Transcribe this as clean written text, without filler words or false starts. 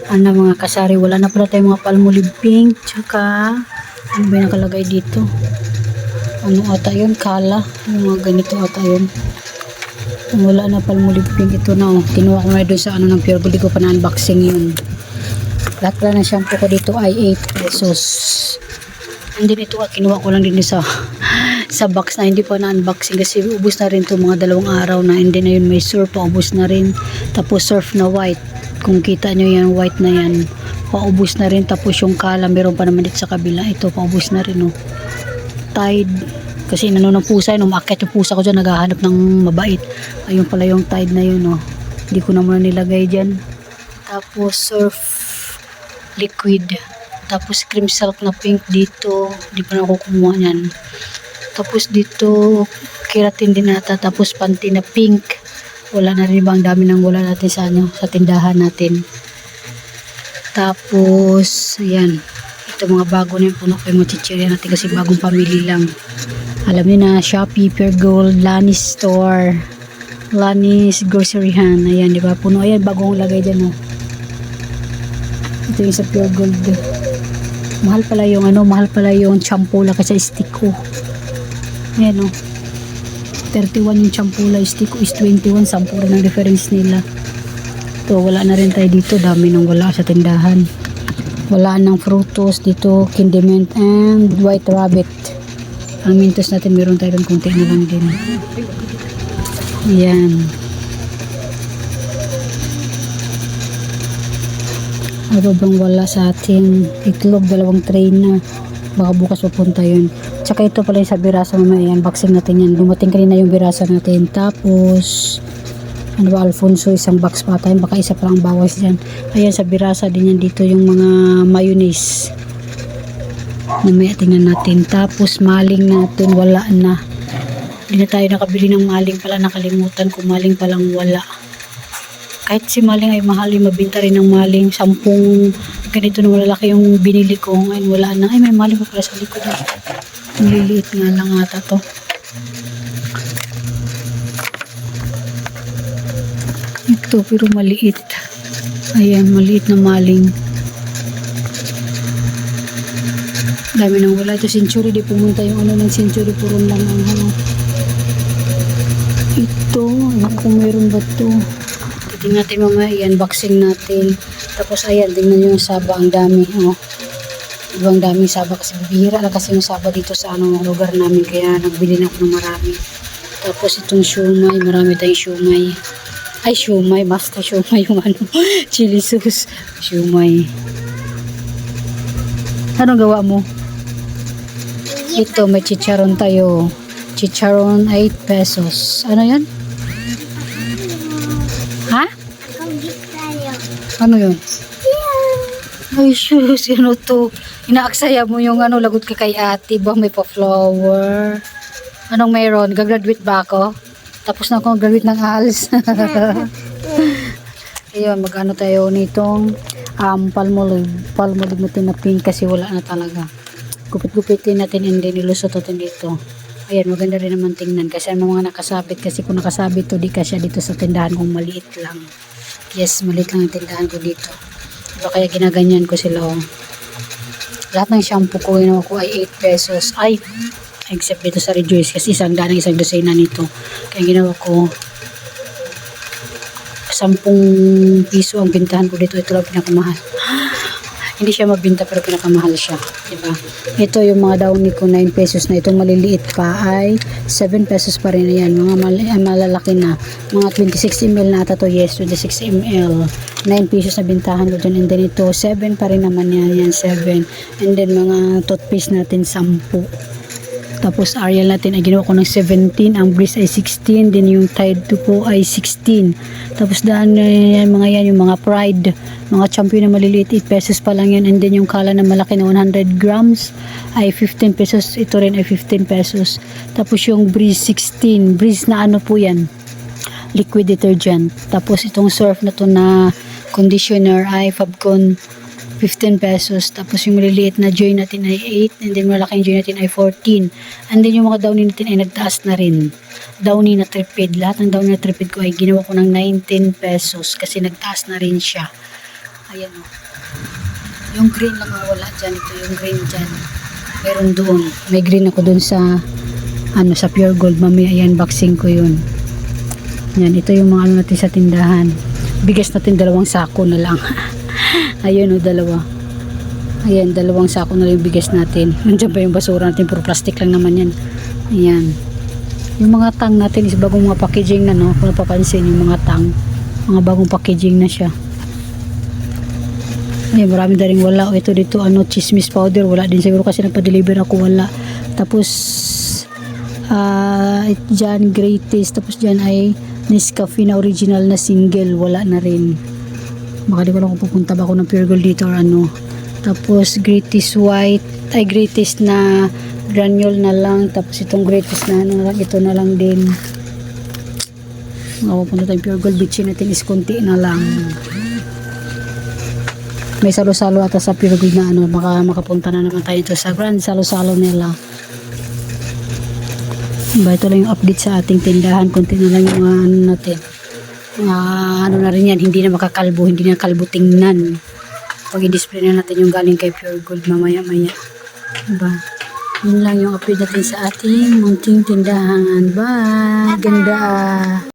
Ano mga kasari, wala na pala tayong mga Palmolive pink. Tsaka, ano ba yung nakalagay dito? Ano ata yun? Kala. Yung mga ganito ata yun. Wala na Palmolive pink. Ito na, oh. Kinuha ko na doon sa ano ng Pure Gold. Di ko pa na-unboxing yun. Lahat pala ng shampoo ko dito ay 8 pesos. And then ito, kinuha ko lang din sa box na hindi pa na-unboxing kasi ubos na rin to mga 2 araw na. And then ayun, may surf pa, ubos na rin. Tapos surf na white. Kung kita nyo yan, white na yan, paubos na rin. Tapos yung kala, meron pa naman dito sa kabila. Ito, paubos na rin, oh. Tide. Kasi inano ng pusa yun, umakyat yung pusa ko dyan, naghahanap ng mabait. Ayun pala yung Tide na yun, oh. Hindi ko na muna nilagay dyan. Tapos surf liquid. Tapos cream silk na pink dito. Hindi pa na ako kumuha yan. Tapos dito, keratin din ata. Tapos panty na pink. Wala na rin ba? Ang dami nang wala natin sa, ano, sa tindahan natin. Tapos, ayan. Ito mga bago na yung puno ko yung chichirya natin kasi bagong pamili lang. Alam niyo na, Shopee, Pure Gold, Lanis Store, Lanis Groceryhan. Ayan, di ba? Puno. Ayan, bagong lagay dyan, oh. Ito yung sa Pure Gold. Mahal pala yung ano, mahal pala yung shampoo kasi stick ko. Ayan, oh. 31 yung shampoo stick ko is 21. 10 rin ang difference nila. Ito, wala na rin tayo dito. Dami nang wala sa tindahan. Wala nang frutos dito, Candy Mint and White Rabbit. Ang mintos natin, meron tayo rin konti na lang din. Ayan. Ano bang wala sa atin? Itlog, 2 tray na. Baka bukas pupunta yun. Tsaka ito pala yung sa birasa mamaya. Unboxing natin yan. Dumating kanina yung birasa natin. Tapos, ano ba, Alfonso, isang box pa tayo. Baka isa pa lang bawas dyan. Ayan, sa birasa din yan dito yung mga mayonnaise. Mamaya tingnan natin. Tapos maling natin, wala na. Hindi na tayo nakabili ng maling pala. Nakalimutan ko, maling palang wala. Kahit si maling ay mahal, yung mabinta rin ng maling. 10 ganito na malalaki yung binili ko. Ngayon wala na. Ay, may maling pa pala sa likod. Ang liliit nga lang ata to. Ito, pero maliit. Ayan, maliit na maling. Dami nang wala. Ito, Century. Di pumunta yung ano ng Century. Puro lang ang ano. Ito, ano kung meron ba ito? Tingnan natin mamaya. Ayan, unboxing natin. Tapos, ayan, tingnan nyo yung saba. Ang dami, oh. Ibang daming saba kasi bibihira lang kasi yung saba dito sa ano, lugar namin. Kaya nagbili na ako ng marami. Tapos, itong siumay. Marami tayong siumay. Ay, siumay. Basta siumay yung ano. Chili sauce. Siumay. Anong gawa mo? Ito, may chicharon tayo. Chicharon, 8 pesos. Ano yan? Ha? Ano yun? Ay, sus. Ano to? Inaaksaya mo yung ano, lagot ka kay ate. Ba, may pa-flower. Anong mayroon? Gagraduate ba ako? Tapos na akong graduate ng ALS. Ayun, mag-ano tayo nitong Palmolive natin na pink kasi wala na talaga. Gupit-gupitin natin and then ilusot natin dito. Ayan, maganda rin naman tingnan kasi ang mga nakasabit kasi kung nakasabit to di kasya dito sa tindahan kung maliit lang. Yes, maliit lang ang tindahan ko dito. Diba kaya ginaganyan ko sila, oh. Lahat ng shampoo ko ginawa ko ay 8 pesos. Ay, except dito sa Rejoice kasi isang dosena nito. Kaya ginawa ko 10 piso ang bintahan ko dito. Ito lang pinakamahal. Hindi siya mabinta pero pinakamahal siya, diba? Ito yung mga downy ko 9 pesos na. Itong maliliit pa ay 7 pesos pa rin. Ayan, mga malalaki na. Mga 26 ml na ata to. Yes, 26 ml. 9 pesos na bintahan ko dyan. And then ito, 7 pa rin naman yan. Yan, 7. And then mga toothpaste natin, 10. Tapos Ariel natin ay ginawa ko ng 17. Ang Breeze ay 16. Then yung Tide 2 po ay 16. Tapos daan yan, mga yan, yung mga Pride, mga Champion na maliliit, 8 pesos pa lang yan. And then yung Kala na malaki na 100 grams ay 15 pesos. Ito rin ay 15 pesos. Tapos yung Breeze 16. Breeze na ano po yan? Liquid detergent. Tapos itong Surf na to na conditioner ay Fabcon 15 pesos. Tapos yung maliliit na Joy natin ay 8. And then malaking Joy natin ay 14. And then yung mga Downy natin ay nagtaas na rin. Downy na tripid. Lahat ng Downy na tripid ko ay ginawa ko ng 19 pesos. Kasi nagtaas na rin siya. Ayan o. Yung green lang ang wala dyan. Ito yung green dyan. Meron doon. May green ako doon sa sa Pure Gold. Mamaya ayan, boxing ko yun. Yan, ito yung mga ano natin sa tindahan. Bigas natin 2 sako na lang. Ayun o, 2. Ayan, 2 sako na lang yung bigas natin. Nandiyan pa yung basura natin. Puro plastic lang naman yan. Ayan. Yung mga tang natin is bagong mga packaging na, no? Kung napapansin yung mga tang. Mga bagong packaging na siya. Ayan, marami na rin wala. O, ito dito, chismis powder. Wala din siguro kasi nagpa-deliver ako. Wala. Tapos, dyan, greatest. Tapos dyan ay Nescafe na original na single. Wala na rin. Baka di ko lang kung pupunta ba ako ng Pure Gold dito or ano. Tapos, greatest white. Ay, greatest na granule na lang. Tapos, itong greatest na ano lang. Ito na lang din. Pupunta tayong Pure Gold. Bitchin natin is konti na lang. May salo-salo ata sa Pure Gold na makapunta na naman tayo ito sa grand salo-salo nila. Ito lang yung update sa ating tindahan. Konti na lang yung natin. Na rin yan, hindi na makakalbo, hindi na kalbo tingnan. Pag i-display na natin yung galing kay Pure Gold mamaya-maya. Diba? Yun lang yung update natin sa ating munting tindahan. Bye! Ganda!